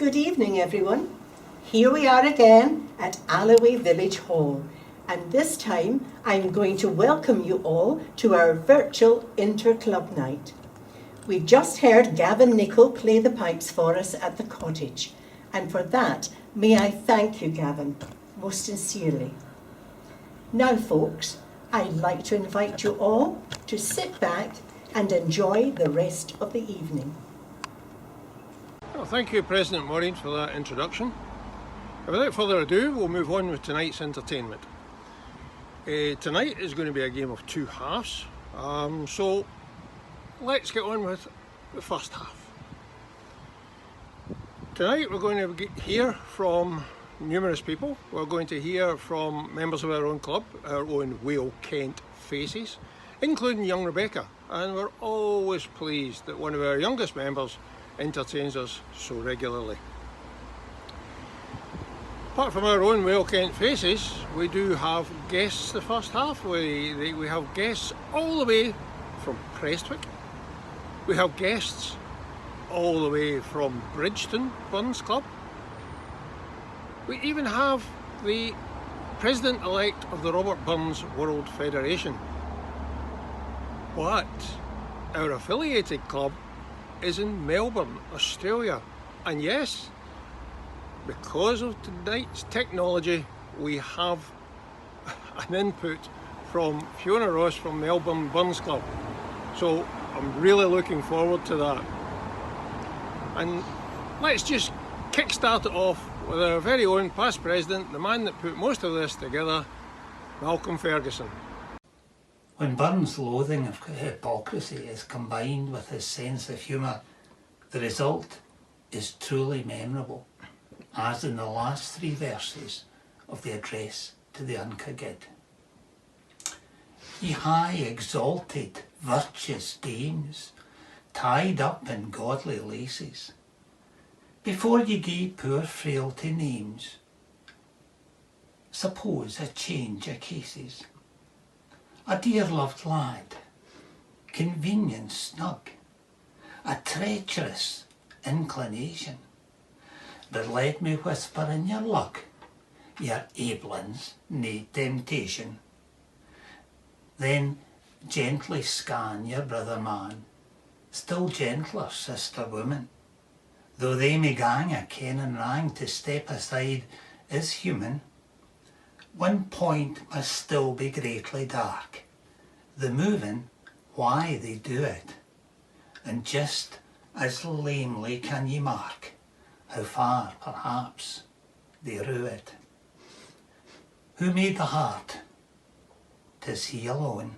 Good evening, everyone. Here we are again at Alloway Village Hall, and this time I'm going to welcome you all to our virtual inter-club night. We just heard Gavin Nichol play the pipes for us at the cottage, and for that, may I thank you, Gavin, most sincerely. Now, folks, I'd like to invite you all to sit back and enjoy the rest of the evening. Well, thank you, President Maureen, for that introduction. Without further ado, we'll move on with tonight's entertainment. Tonight is going to be a game of two halves, so let's get on with the first half. Tonight we're going to hear from numerous people. We're going to hear from members of our own club, our own Whale Kent faces, including young Rebecca, and we're always pleased that one of our youngest members entertains us so regularly. Apart from our own Whale Kent faces, we do have guests the first half. We have guests all the way from Prestwick. We have guests all the way from Bridgeton Burns Club. We even have the President-elect of the Robert Burns World Federation. But our affiliated club is in Melbourne, Australia, and yes, because of tonight's technology, we have an input from Fiona Ross from Melbourne Burns Club, so I'm really looking forward to that. And let's just kick-start it off with our very own past president, the man that put most of this together, Malcolm Ferguson. When Burns' loathing of hypocrisy is combined with his sense of humour, the result is truly memorable, as in the last three verses of the address to the Uncagid. Ye high exalted, virtuous dames, tied up in godly laces, before ye gie poor frailty names, suppose a change of cases. A dear-loved lad, convenient snug, a treacherous inclination, but let me whisper in your luck, your aiblins nae temptation. Then gently scan your brother man, still gentler sister woman, though they may gang a ken and rang to step aside is human. One point must still be greatly dark, the moving, why they do it, and just as lamely can ye mark how far perhaps they rue it. Who made the heart? 'Tis he alone,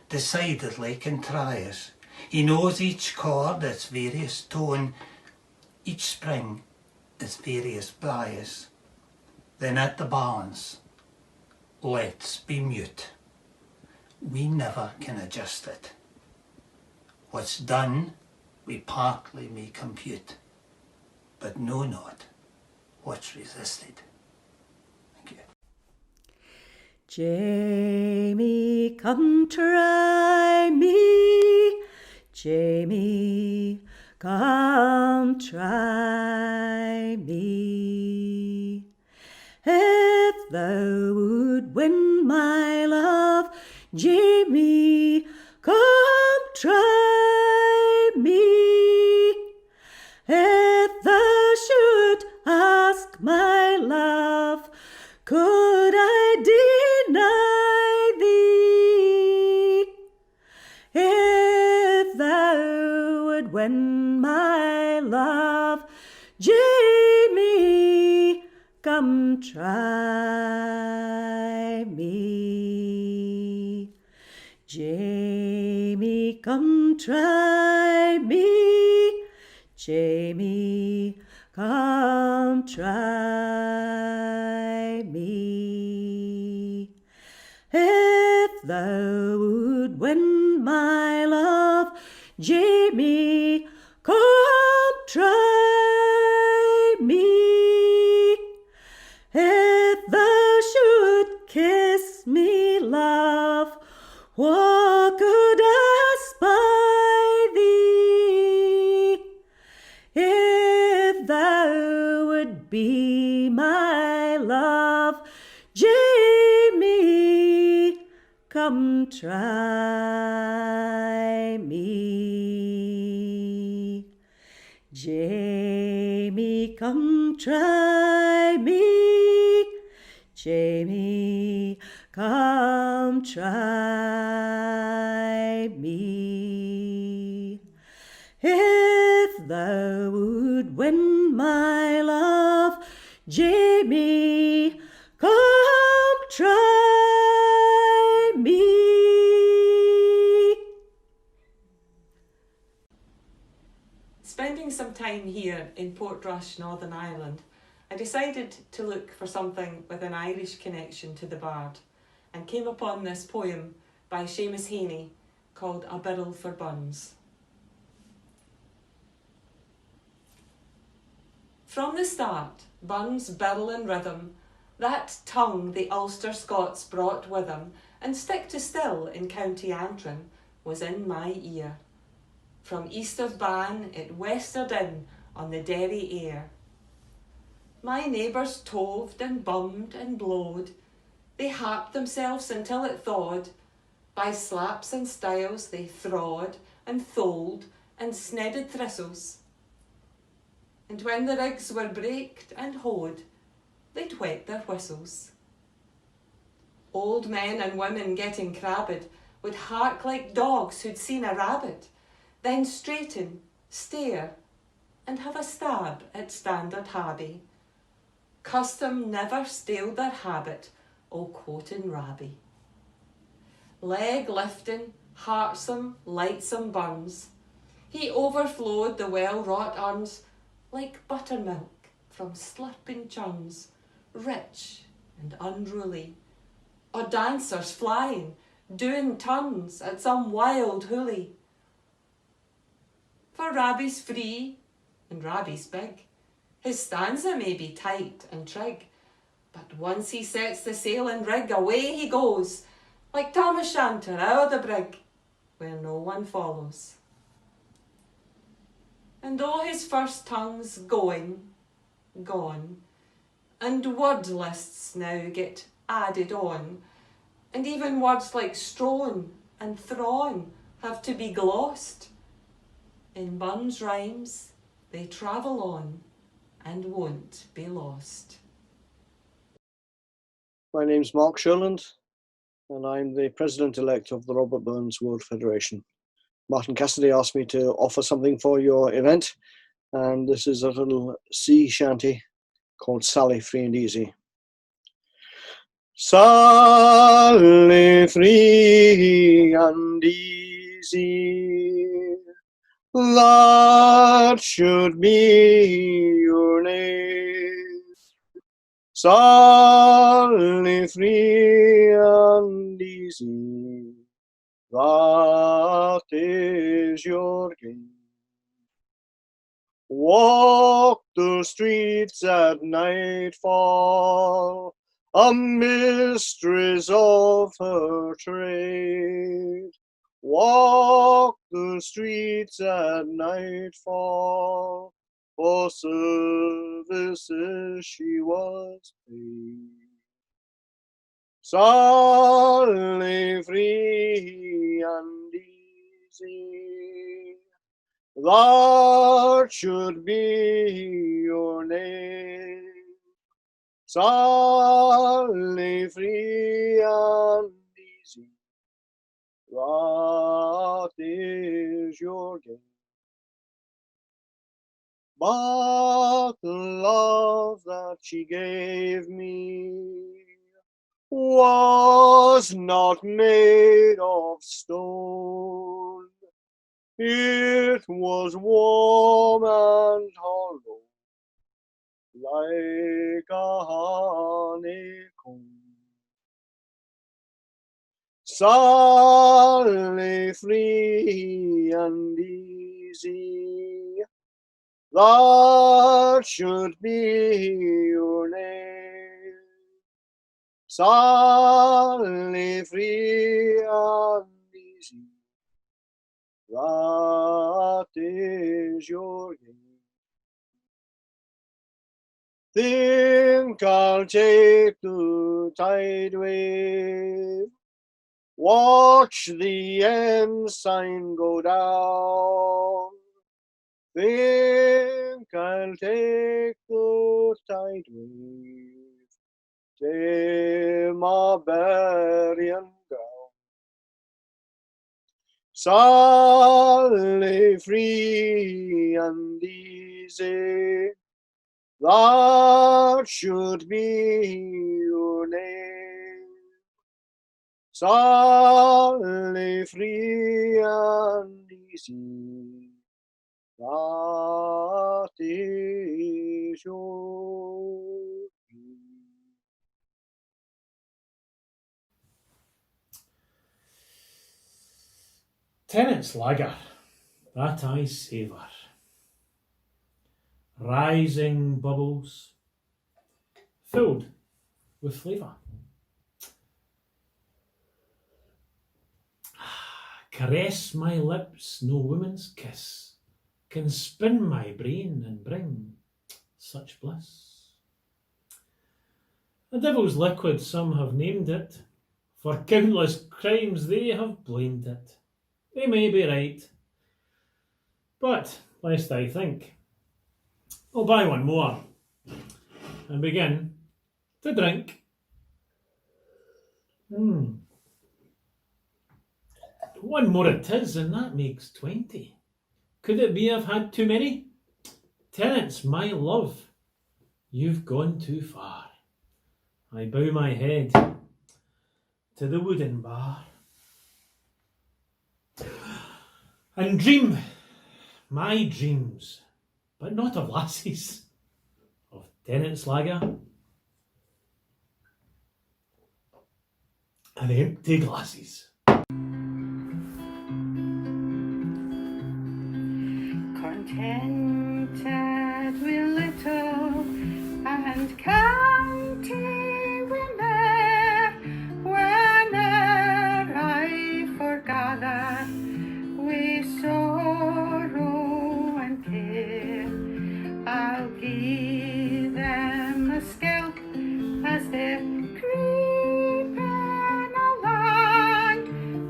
decidedly can try us. He knows each chord its various tone, each spring its various bias. Then at the balance, let's be mute. We never can adjust it. What's done, we partly may compute, but know not what's resisted. Thank you. Jamie, come try me. Jamie, come try me. If thou would win my love, Jamie, come try me. If thou should ask my love, could I deny thee? If thou would win my love, Jamie, come try me. Jamie, come try me. Jamie, come try me. If thou would win my love, Jamie, come try me. If thou should kiss me, love, what could I spy thee? If thou would be my love, Jamie, come try me. Jamie, come try me. Jamie, come try me. If thou would win my love, Jamie, come try me. Spending some time here in Portrush, Northern Ireland, I decided to look for something with an Irish connection to the bard and came upon this poem by Seamus Heaney called A Birrel for Buns. From the start, Buns' birrel and rhythm, that tongue the Ulster Scots brought with them, and stick to still in County Antrim, was in my ear. From east of Ban it westered in on the Derry air. My neighbours toved and bummed and blowed, they happed themselves until it thawed, by slaps and styles they thrawed and tholed and snedded thistles. And when the rigs were braked and hoed, they'd wet their whistles. Old men and women getting crabbed would hark like dogs who'd seen a rabbit, then straighten, stare, and have a stab at Standard Habbie. Custom never staled their habit o' quoting Rabbie. Leg lifting, heartsome, lightsome Buns, he overflowed the well-wrought urns like buttermilk from slurping chuns, rich and unruly, or dancers flying, doing turns at some wild hoolie. For Rabbie's free and Rabbie's big, his stanza may be tight and trig, but once he sets the sail and rig, away he goes, like Tam O'Shanter out of the brig, where no one follows. And all his first tongue's going, gone, and word lists now get added on, and even words like strown and thrawn have to be glossed. In Buns' rhymes they travel on and won't be lost. My name's Mark Sherland, and I'm the President-elect of the Robert Burns World Federation. Martin Cassidy asked me to offer something for your event, and this is a little sea shanty called Sally Free and Easy. Sally free and easy, that should be your name. Sally free and easy, that is your game. Walk the streets at nightfall, a mistress of her trade. Walk the streets at nightfall, for services she was paid. Sally free and easy, that should be your name. Sally free and easy, that is your game. But the love that she gave me was not made of stone. It was warm and hollow, like a honeycomb. Sally free and easy, that should be your name. Sally free and easy, that is your game. think I'll take the tide wave, watch the ensign go down. Think I'll take the tide wave, to my burying ground. Sally free and easy, that should be your name. Sally free and easy, that is your name. Tennant's lager, that I savour. Rising bubbles, filled with flavour. Caress my lips, no woman's kiss can spin my brain and bring such bliss. The devil's liquid, some have named it, for countless crimes they have blamed it. They may be right, but lest I think, I'll buy one more and begin to drink. One more it is, and that makes 20. Could it be I've had too many? Tennants, my love, you've gone too far. I bow my head to the wooden bar and dream my dreams, but not of lassies, of Tennant's lager and empty glasses. Contented with little and counting with mere, whene'er I foregather with sorrow and care, I'll give them a scalp as they're creeping along,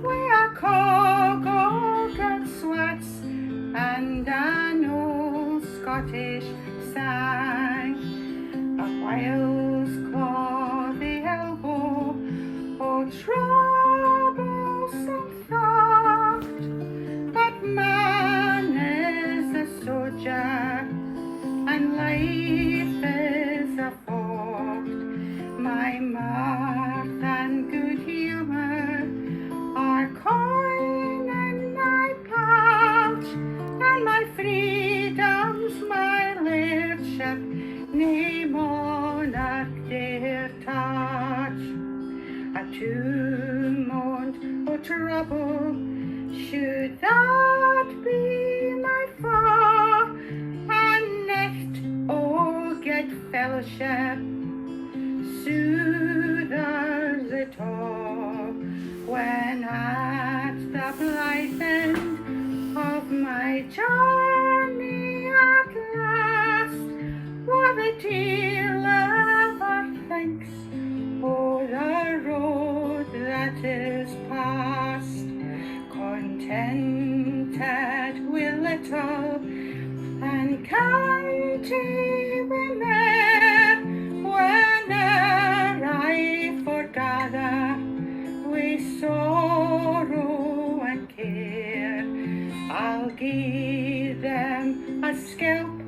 where a cog and swats and an old Scottish sang, a while's claw the elbow, oh troublesome thought, but man is a soldier and life is a fort. My mirth and good humour are coin in my pouch, and my freedom's my lordship, nae monarch dare touch. A tumult or trouble, should that be my foe, and nicht oh good fellowship soothers it all, when at the blithe end of my journey at last, what the dear lover thinks o'er the road that is past. Contented with little and counting with mere, whene'er I foregather with sorrow and care, I'll give them a scalp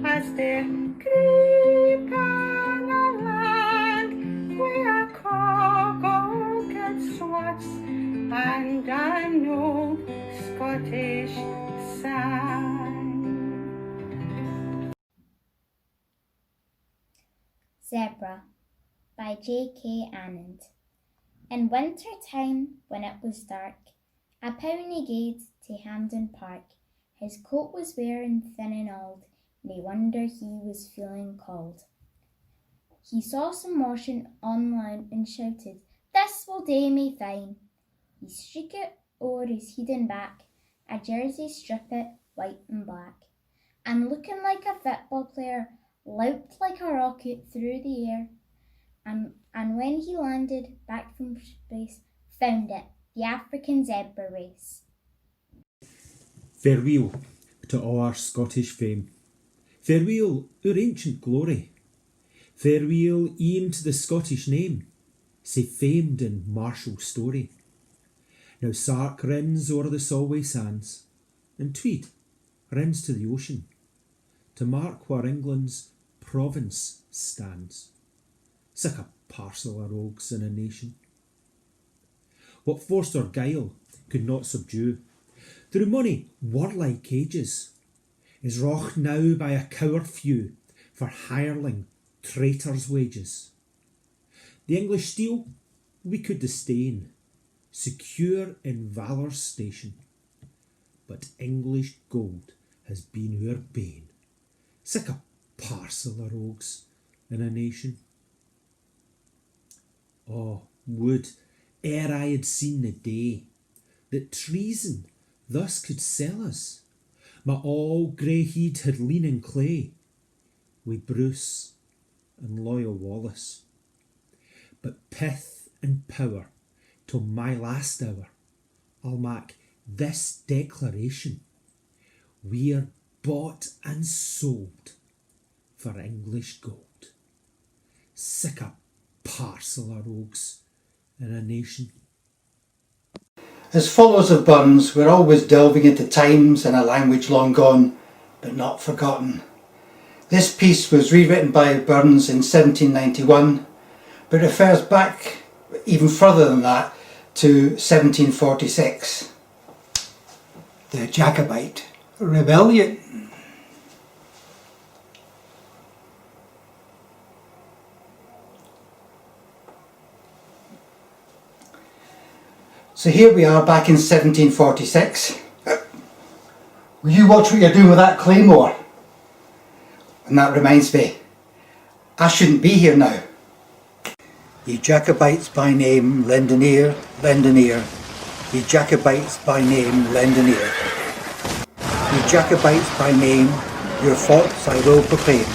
as they're creeping along, where a cog and swats and an old Scottish sang. Zebra by J.K. Annand. In winter time, when it was dark, a pony gaed to Hampden Park. His coat was wearing thin and old, nae wonder he was feeling cold. He saw some washing on land and shouted, "This will dae me fine." He streak it o'er his head and back, a jersey strippet white and black, and looking like a football player looped like a rocket through the air, and when he landed back from space, found it, the African zebra race. Farewell to all our Scottish fame. Farewell our ancient glory. Farewell e'en to the Scottish name, sae famed in martial story. Now Sark rins o'er the Solway sands, and Tweed rins to the ocean, to mark where England's province stands. Sic a parcel of rogues in a nation. What force or guile could not subdue, through mony warlike ages, is wrought now by a coward few for hireling traitors' wages. The English steel we could disdain, secure in valour's station, but English gold has been our bane. Sic a parcel of rogues in a nation. Oh, would ere I had seen the day that treason thus could sell us, my all grey heed had lean in clay, wi' Bruce and loyal Wallace. But pith and power, till my last hour, I'll mak this declaration: we're bought and sold for English gold. Sic a parcel of rogues in a nation. As followers of Burns, we're always delving into times and a language long gone, but not forgotten. This piece was rewritten by Burns in 1791, but refers back even further than that to 1746. The Jacobite Rebellion. So here we are back in 1746. Will you watch what you're doing with that claymore? And that reminds me, I shouldn't be here now. Ye Jacobites by name, lend an ear, lend an ear. Ye Jacobites by name, lend an ear. Ye Jacobites by name, your faults I will proclaim.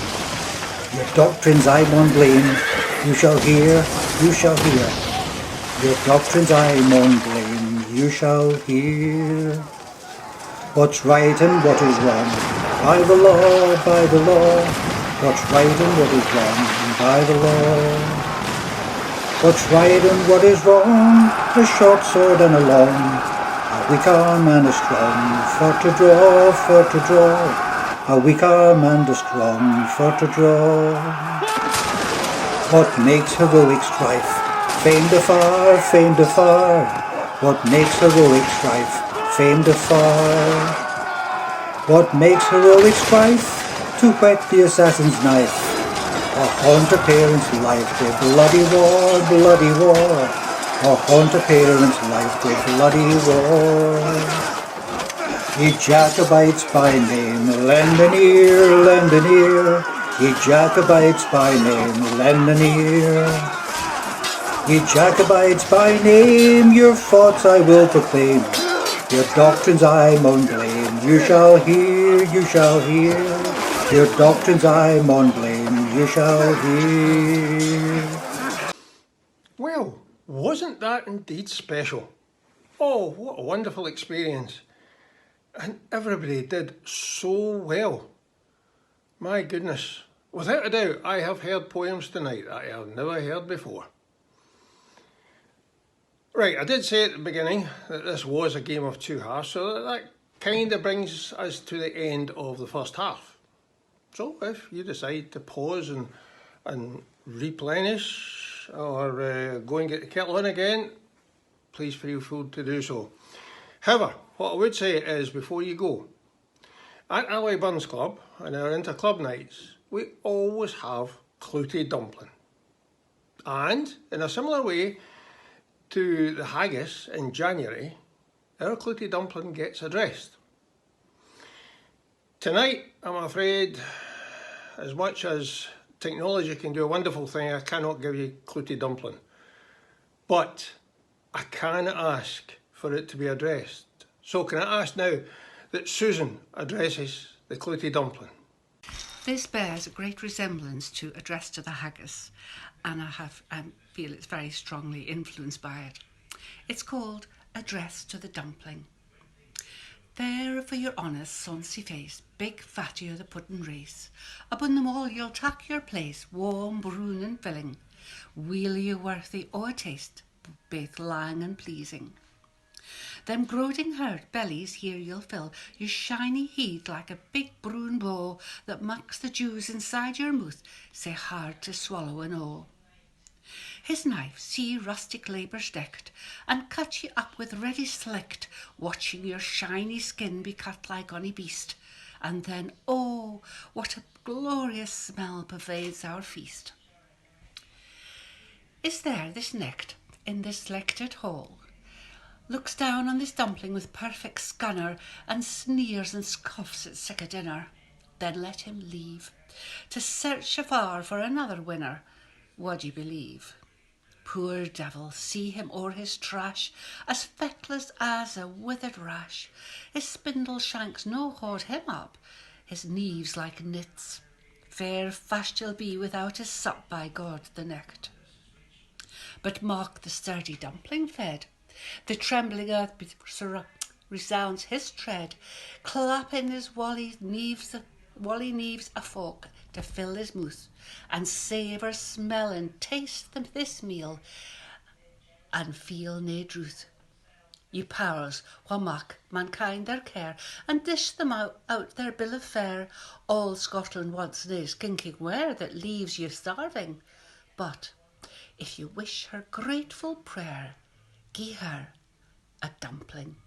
Your doctrines I maun blame, you shall hear, you shall hear. Your doctrines I maun blame, you shall hear. What's right and what is wrong, by the law, by the law. What's right and what is wrong, by the law. What's right and what is wrong, a short sword and a long, a weak arm and a strong, for to draw, for to draw. A weak arm and a strong, for to draw. What makes heroic strife? Famed afar, famed afar. What makes heroic strife? Famed afar. What makes heroic strife? To whet the assassin's knife, or haunt a parent's life with bloody war, bloody war. Or haunt a parent's life with bloody war. Ye Jacobites by name, lend an ear, lend an ear. Ye Jacobites by name, lend an ear. Ye Jacobites by name, your faults I will proclaim. Your doctrines I maun blame, you shall hear, you shall hear. Your doctrines I maun blame, you shall hear. Well, wasn't that indeed special? Oh, what a wonderful experience. And everybody did so well. My goodness. Without a doubt, I have heard poems tonight that I have never heard before. Right, I did say at the beginning that this was a game of two halves, so that kind of brings us to the end of the first half. So if you decide to pause and replenish or go and get the kettle on again, please feel free to do so. However, what I would say is before you go, at Alloway Burns Club and our inter-club nights, we always have clouty dumpling. And in a similar way to the haggis in January, our clouty dumpling gets addressed. Tonight, I'm afraid, as much as technology can do a wonderful thing, I cannot give you clouty dumpling. But I can ask for it to be addressed. So can I ask now that Susan addresses the clouty dumpling? This bears a great resemblance to Address to the Haggis, and I feel it's very strongly influenced by it. It's called Address to the Dumpling. Fair for your honest, sonsy face, big fatty o' the puddin' race. Upon them all you'll tak your place, warm, brown and filling. Weel you worthy o' a taste, baith lang and pleasing. Them groating herd bellies here you'll fill, your shiny head like a big brown bow that makes the juice inside your mouth sae hard to swallow and o'. His knife, see rustic labour's decked, and cut you up with ready slicked, watching your shiny skin be cut like ony beast. And then, oh, what a glorious smell pervades our feast. Is there this necked in this selected hall, looks down on this dumpling with perfect scunner, and sneers and scoffs at sick a dinner. Then let him leave, to search afar for another winner. Wad ye believe? Poor devil, see him o'er his trash, as feckless as a withered rash. His spindle shanks no haud him up, his knees like knits. Fair fast he'll be without his sup, by God the necked. But mark the sturdy dumpling fed, the trembling earth resounds his tread, clapping his wally neaves a fork to fill his mouth, and savour, smell and taste this meal, and feel nae druth. Ye powers, wha mak mankind their care, and dish them out their bill of fare, all Scotland wants nae skinking ware that leaves you starving. But if you wish her grateful prayer, gie her a dumpling.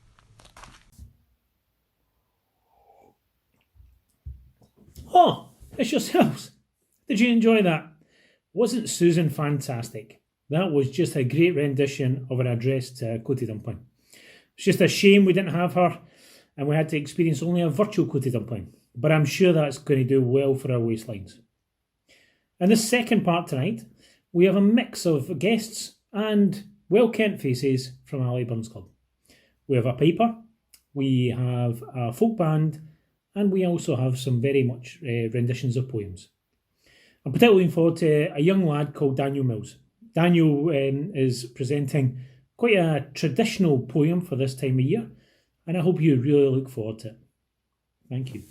Oh, it's yourselves. Did you enjoy that? Wasn't Susan fantastic? That was just a great rendition of her address to Coatie Dumpling. It's just a shame we didn't have her and we had to experience only a virtual Coatie Dumpling, but I'm sure that's going to do well for our waistlines. In the second part tonight, we have a mix of guests and well-kent faces from Alley Burns Club. We have a piper, we have a folk band, and we also have some very much renditions of poems. I'm particularly looking forward to a young lad called Daniel Mills. Daniel is presenting quite a traditional poem for this time of year, and I hope you really look forward to it. Thank you.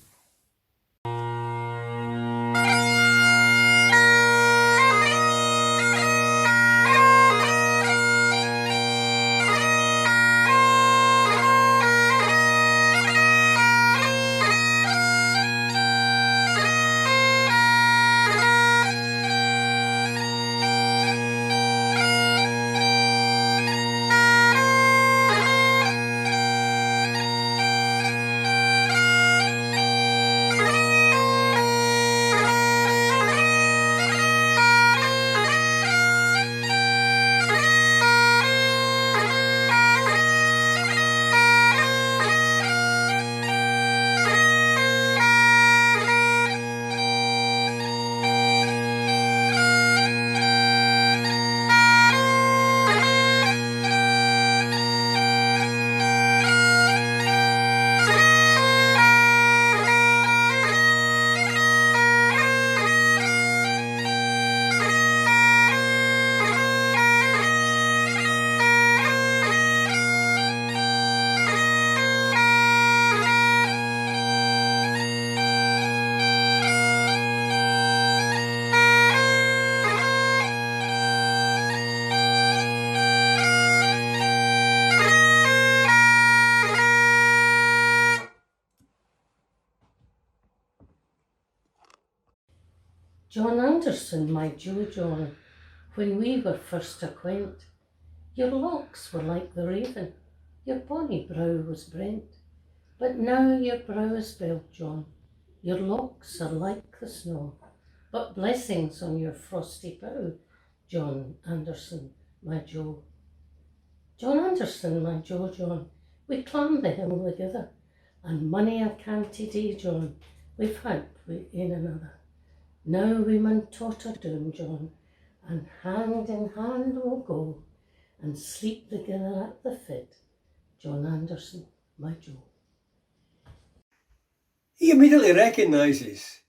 John Anderson, my Joe John, when we were first acquaint, your locks were like the raven, your bonny brow was brent. But now your brow is belt, John, your locks are like the snow. But blessings on your frosty brow, John Anderson, my Joe. John Anderson, my Joe John, we climb the hill together, and mony a canty day, John, we've had wi' ane another. Now we mun totter down, John, and hand in hand we'll go, and sleep together at the fit, John Anderson, my Joe. He immediately recognises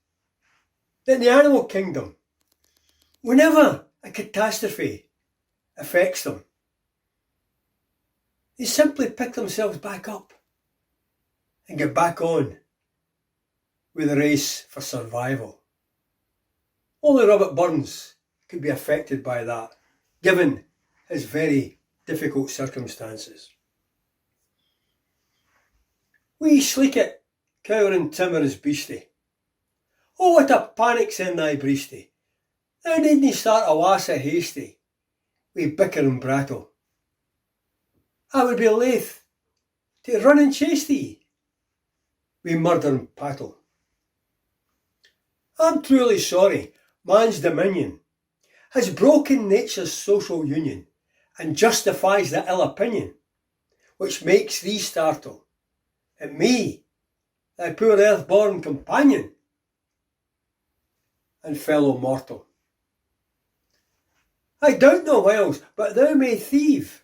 that in the animal kingdom, whenever a catastrophe affects them, they simply pick themselves back up and get back on with the race for survival. Only Robert Burns could be affected by that, given his very difficult circumstances. Wee Sleekit, cowering timorous beastie. Oh, what a panic's in thy breastie. Thou needn't start a wassa hasty, wi' bicker and brattle. I would be laith to run and chase thee, wi' murder and pattle. I'm truly sorry man's dominion has broken nature's social union and justifies the ill opinion which makes thee startle at me, thy poor earth-born companion and fellow mortal. I doubt no whiles, but thou may thieve.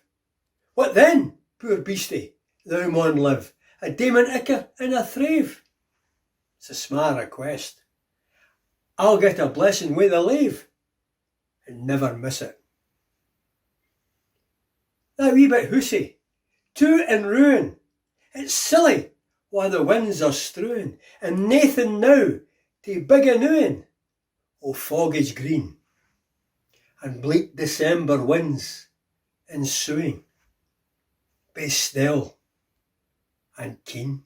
What then, poor beastie, thou maun live, a daemon icker in a thrave? It's a sma' request. I'll get a blessing wi' the lave and never miss it. That wee bit hoosie, too in ruin, it's silly while the winds are strewing, and naething now to big anooing o' foggage green, and bleak December winds ensuing. Be still and keen.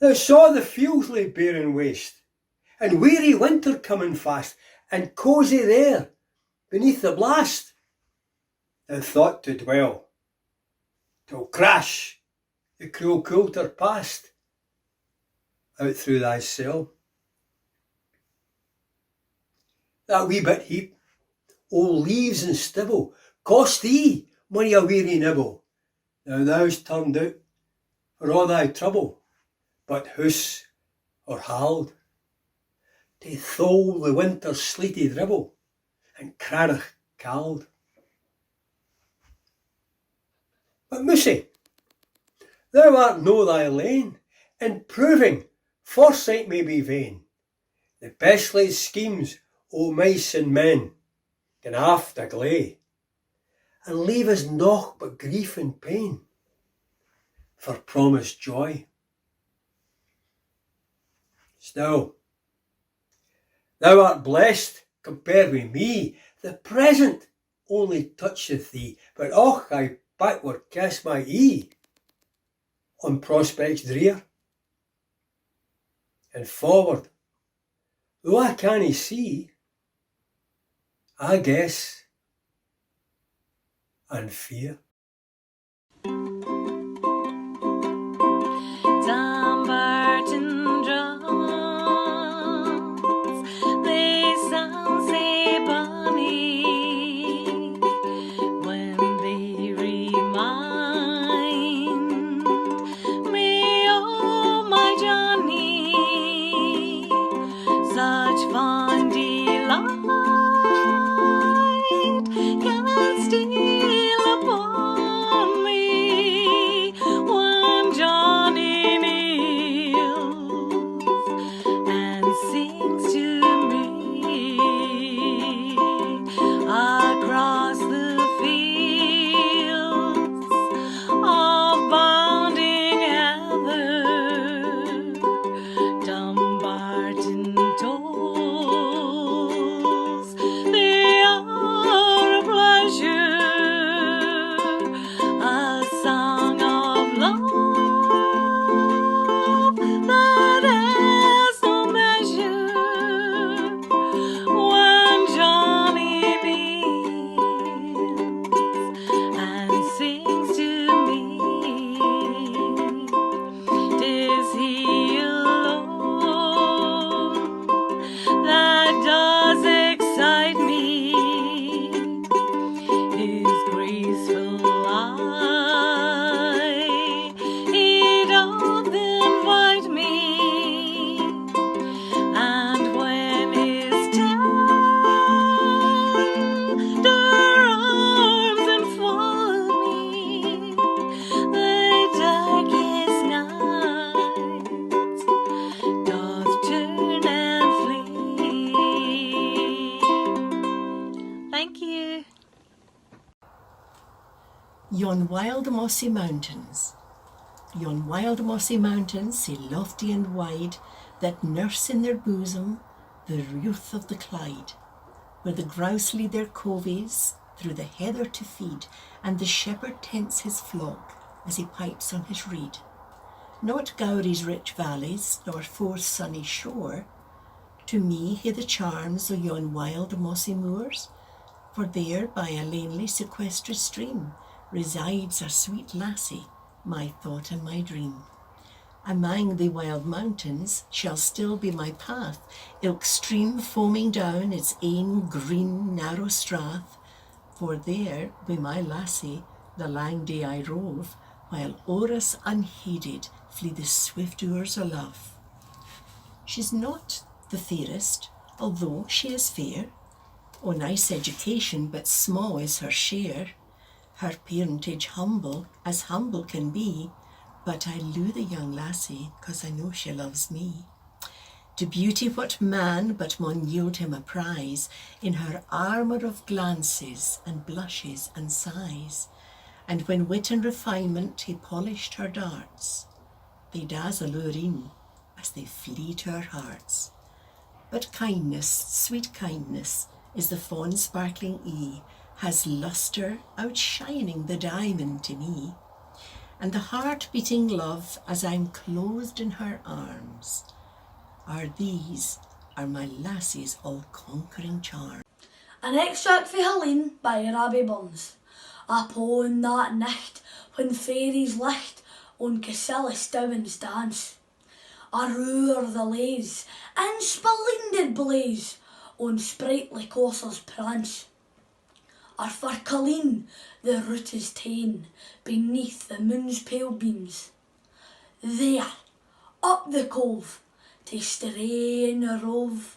Thou saw the fields lay bare and waste, and weary winter coming fast, and cosy there beneath the blast. Thou thought to dwell, till crash the cruel coulter passed out through thy cell. That wee bit heap o' leaves and stibble cost thee mony a weary nibble. Now thou's turned out for all thy trouble, but hoose or hald, to thole the winter's sleety dribble and cranach cald. But Moussie, thou art no thy lane, in proving foresight may be vain. The best laid schemes o' mice and men can aft agley, and leave us nought but grief and pain for promised joy. Still, thou art blessed compared with me. The present only toucheth thee, but och, I backward cast my ee on prospects drear, and forward, though I cannae see, I guess and fear. Dumbarton drums, they sound sae bonny when they remind me o' my Johnny. Such fond delight can steal upon me when Johnny kneels and sings to me across the fields of bounding heather. Dumbarton told Yon wild mossy mountains, sae lofty and wide, that nurse in their bosom the youth of the Clyde, where the grouse lead their coveys through the heather to feed, and the shepherd tents his flock as he pipes on his reed. Not Gowrie's rich valleys, nor Forth's sunny shore, to me hae the charms o' yon wild mossy moors, for there by a lanely sequestered stream resides a sweet lassie, my thought and my dream. Amang the wild mountains shall still be my path, ilk stream foaming down its ain green narrow strath, for there wi' my lassie the lang day I rove, while o'er us unheeded flee the swift oars o' love. She's not the fairest, although she is fair, o' nice education, but small is her share. Her parentage humble, as humble can be, but I lue the young lassie, 'cause I know she loves me. To beauty what man but maun yield him a prize, in her armour of glances and blushes and sighs, and when wit and refinement he polished her darts, they dazzle her in as they flee to her hearts. But kindness, sweet kindness, is the fond sparkling ee, has lustre outshining the diamond to me, and the heart-beating love as I'm clothed in her arms, these are my lassie's all-conquering charm. An extract frae Helene by Robbie Burns. Upon that night when fairies licht on Cassillis Downs dance, aroor the lays and splendid blaze on sprightly coursers prance. Or for Colleen the route is ta'en beneath the moon's pale beams. There, up the cove, to strain a rove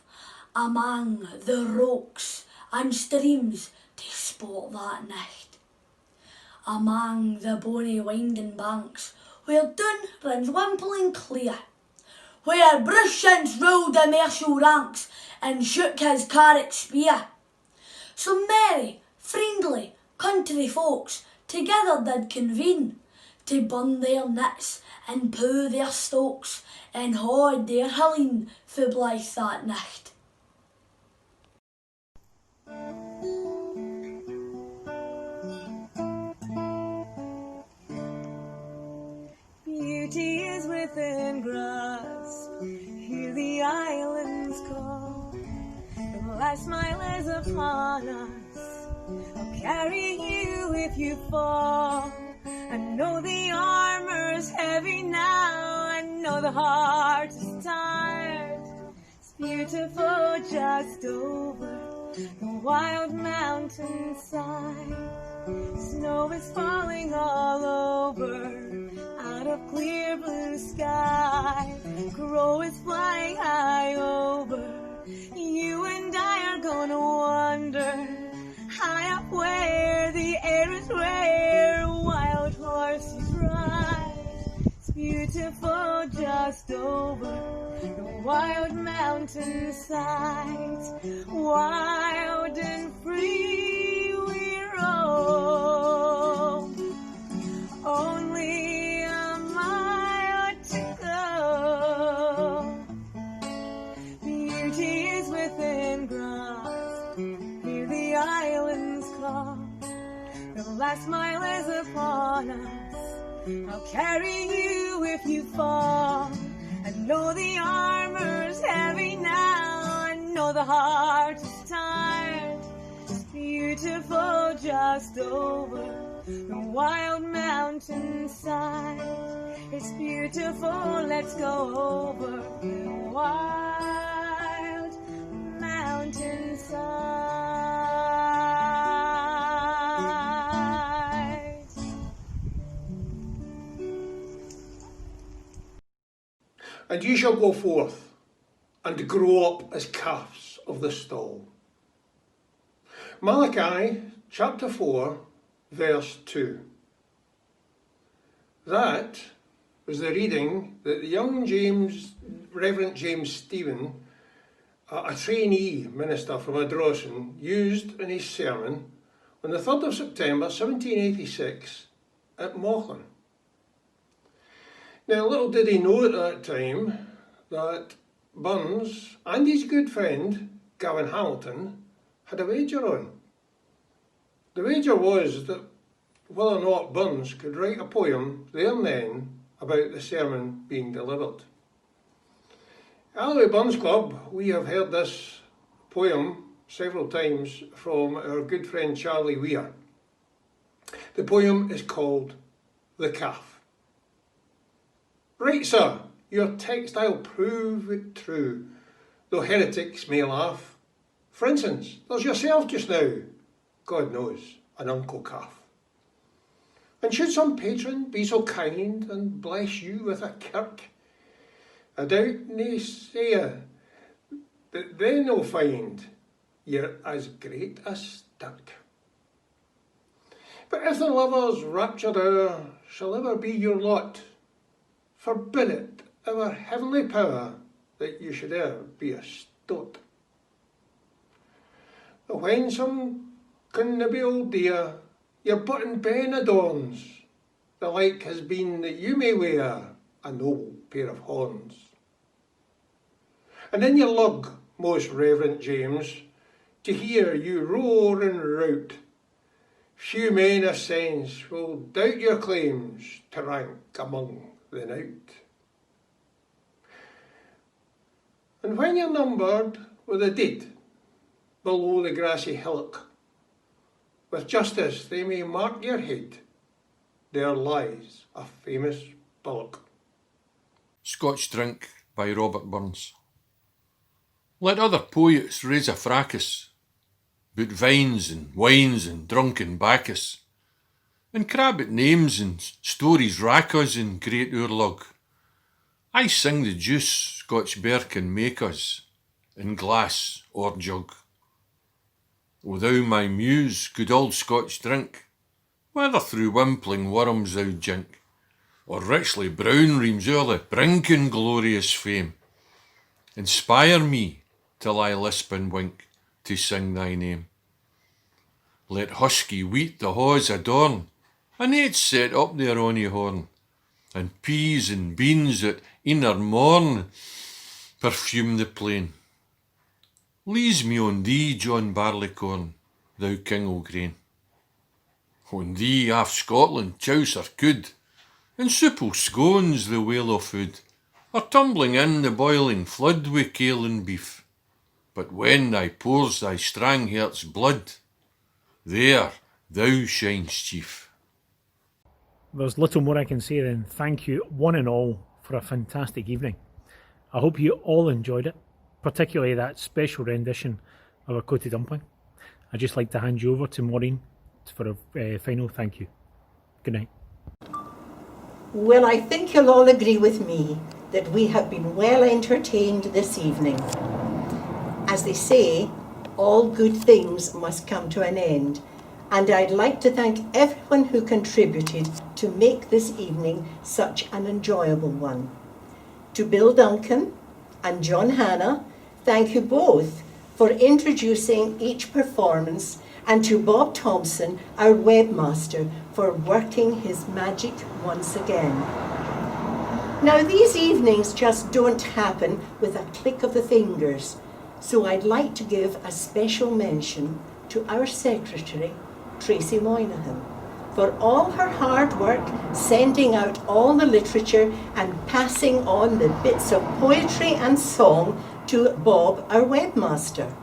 among the rocks and streams to spot that night. Among the bonny winding banks, where Doon runs wimpling clear, where Brushins ruled the martial ranks and shook his carrot spear. So merry, friendly country folks together did convene, to burn their nits and poo their stokes, and haud their Helene fu Blythe that night. Beauty is within grasp, hear the islands call. The last smile is upon us, I'll carry you if you fall. I know the armor's heavy now, I know the heart is tired. It's beautiful just over the wild mountainside. Snow is falling all over out of clear blue sky. Crow is flying high over. You and I are gonna wander high up where the air is rare. Wild horses ride. It's beautiful just over the wild mountainside. Wild and free we roam. Only a mile to go. Beauty is within grasp. Hear the islands call. The last mile is upon us. I'll carry you if you fall. I know the armor's heavy now. I know the heart is tired. It's beautiful just over the wild mountainside. It's beautiful, let's go over the wild mountainside. And ye shall go forth and grow up as calves of the stall. Malachi chapter 4 verse 2. That was the reading that the young Reverend James Stephen, a trainee minister from Ardrossan, used in his sermon on the 3rd of September 1786 at Mauchline. Now, little did he know at that time that Burns and his good friend Gavin Hamilton had a wager on. The wager was that whether or not Burns could write a poem there and then about the sermon being delivered. At Alloway Burns Club, we have heard this poem several times from our good friend Charlie Weir. The poem is called The Calf. Right, sir, your text I'll prove it true, though heretics may laugh. For instance, there's yourself just now, God knows, an Uncle Calf. And should some patron be so kind and bless you with a kirk, I doubt nae say that then they'll find you're as great as Stirk. But if the lover's raptured hour shall ever be your lot, forbid it, our heavenly power, that you should e'er be a stoat. But when some connubial dear your button ben adorns, the like has been that you may wear a noble pair of horns. And in your lug, most reverend James, to hear you roar and rout, few men of sense will doubt your claims to rank among the knout. And when you're numbered with a deed below the grassy hillock, with justice they may mark your head, there lies a famous bullock. Scotch Drink by Robert Burns. Let other poets raise a fracas, bout vines and wines and drunken Bacchus, and crab at names and stories rack us in great oorlog. I sing the juice Scotch bear can make us, in glass or jug. O thou my muse, good old Scotch drink, whether through wimpling worms thou jink, or richly brown reams o'er the brink in glorious fame, inspire me till I lisp and wink to sing thy name. Let husky wheat the hawes adorn, and nates set up their ony horn, and peas and beans at inner morn perfume the plain. Lees me on thee, John Barleycorn, thou king o' grain. On thee half Scotland chouse her coud, and souple scones the whale o' food, are tumbling in the boiling flood wi' kale and beef. But when thy pours thy strang heart's blood, there thou shines chief. There's little more I can say than thank you one and all for a fantastic evening. I hope you all enjoyed it, particularly that special rendition of A Coated Dumpling. I'd just like to hand you over to Maureen for a final thank you. Good night. Well, I think you'll all agree with me that we have been well entertained this evening. As they say, all good things must come to an end, and I'd like to thank everyone who contributed to make this evening such an enjoyable one. To Bill Duncan and John Hannah, thank you both for introducing each performance, and to Bob Thompson, our webmaster, for working his magic once again. Now, these evenings just don't happen with a click of the fingers, so I'd like to give a special mention to our secretary, Tracy Moynihan, for all her hard work sending out all the literature and passing on the bits of poetry and song to Bob, our webmaster.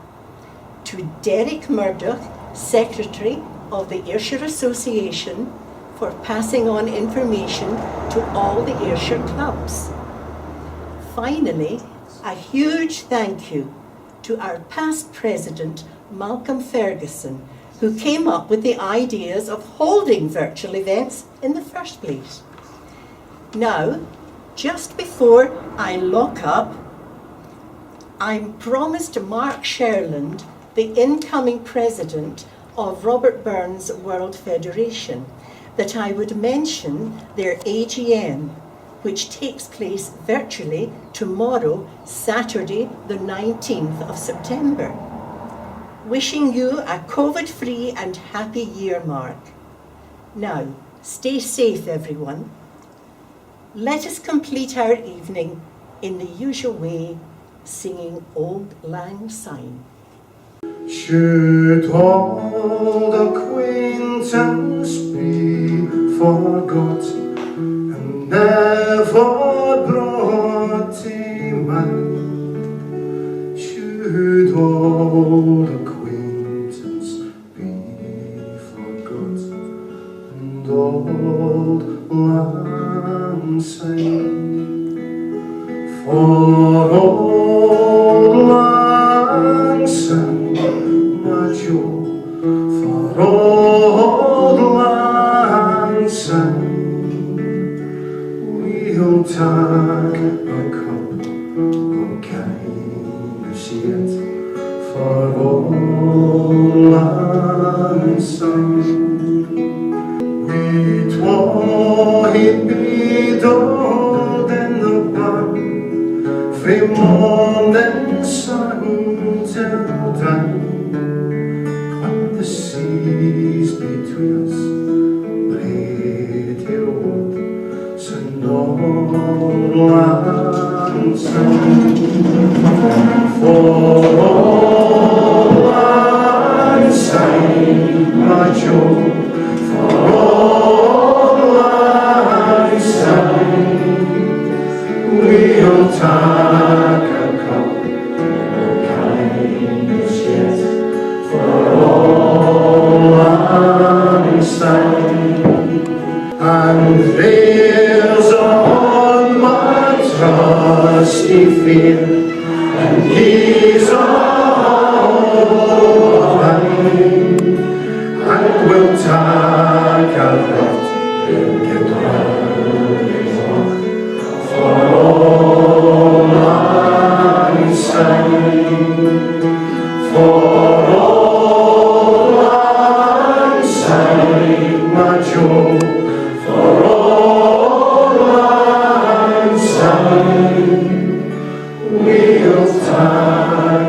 To Derek Murdoch, Secretary of the Ayrshire Association, for passing on information to all the Ayrshire clubs. Finally, a huge thank you to our past president, Malcolm Ferguson, who came up with the ideas of holding virtual events in the first place. Now, just before I lock up, I'm promised Mark Sherland, the incoming president of Robert Burns World Federation, that I would mention their AGM, which takes place virtually tomorrow, Saturday, the 19th of September. Wishing you a COVID-free and happy year, Mark. Now, Stay safe, everyone. Let us complete our evening in the usual way, singing Auld Lang Syne. Should old acquaintance be forgot and never brought to mind? Should old acquaintance be forgot and old lang syne? For old lang syne, my Joe, for old lang syne, we'll take a cup of kindness yet. For old lang syne, we twa he'd be dold in the barn, frae morning sun till dawn. But the seas between us braid old, so old lang syne. For old lang syne, my Joe, for old lang syne, we'll take a cup of kindness yet. For old lang syne. And there's on my trusty fear, and he's all mine, and we'll take a lot, get round walk. For old lang syne, for old lang syne, my Joe, for old lang syne, we'll take